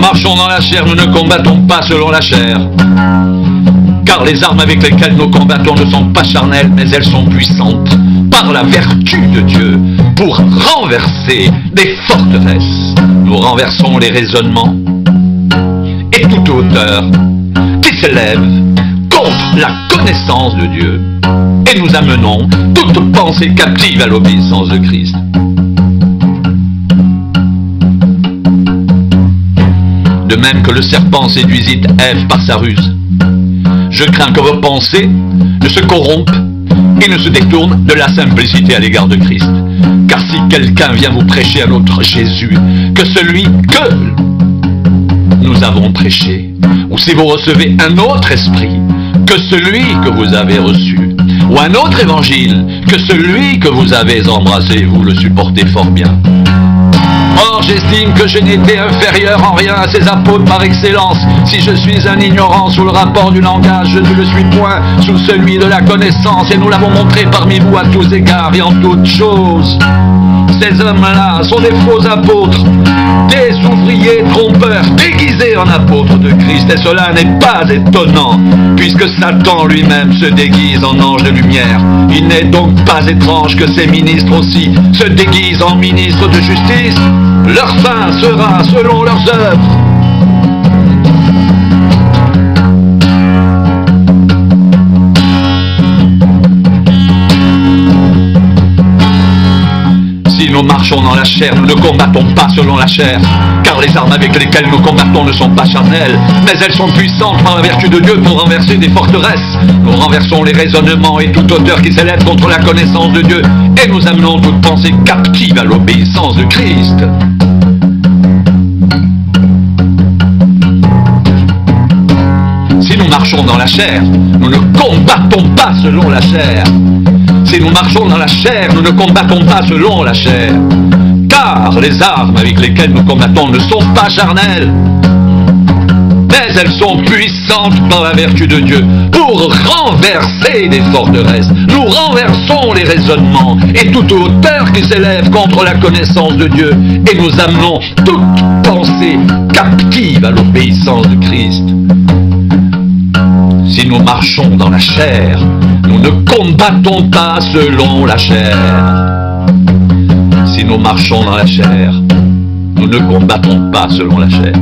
marchons dans la chair, nous ne combattons pas selon la chair. Car les armes avec lesquelles nous combattons ne sont pas charnelles, mais elles sont puissantes par la vertu de Dieu pour renverser des forteresses. Nous renversons les raisonnements et toute hauteur qui s'élève contre la connaissance de Dieu. Et nous amenons toute pensée captive à l'obéissance de Christ. De même que le serpent séduisit Ève par sa ruse, je crains que vos pensées ne se corrompent et ne se détournent de la simplicité à l'égard de Christ. Car si quelqu'un vient vous prêcher un autre Jésus que celui que nous avons prêché, ou si vous recevez un autre esprit que celui que vous avez reçu, ou un autre évangile que celui que vous avez embrassé, vous le supportez fort bien. Or, j'estime que je n'étais inférieur en rien à ces apôtres par excellence. Si je suis un ignorant sous le rapport du langage, je ne le suis point sous celui de la connaissance, et nous l'avons montré parmi vous à tous égards et en toutes choses. Ces hommes-là sont des faux apôtres, des ouvriers trompeurs, déguisés en apôtres de Christ, et cela n'est pas étonnant, puisque Satan lui-même se déguise en ange de lumière. Il n'est donc pas étrange que ces ministres aussi se déguisent en ministres de justice. Leur fin sera selon leurs œuvres. Si nous marchons dans la chair, nous ne combattons pas selon la chair, car les armes avec lesquelles nous combattons ne sont pas charnelles, mais elles sont puissantes par la vertu de Dieu pour renverser des forteresses. Nous renversons les raisonnements et toute hauteur qui s'élève contre la connaissance de Dieu, et nous amenons toute pensée captive à l'obéissance de Christ. Si nous marchons dans la chair, nous ne combattons pas selon la chair. Si nous marchons dans la chair, nous ne combattons pas selon la chair. Car les armes avec lesquelles nous combattons ne sont pas charnelles, mais elles sont puissantes par la vertu de Dieu pour renverser des forteresses. Nous renversons les raisonnements et toute hauteur qui s'élève contre la connaissance de Dieu, et nous amenons toute pensée captive à l'obéissance de Christ. Si nous marchons dans la chair, nous ne combattons pas selon la chair. Si nous marchons dans la chair, nous ne combattons pas selon la chair.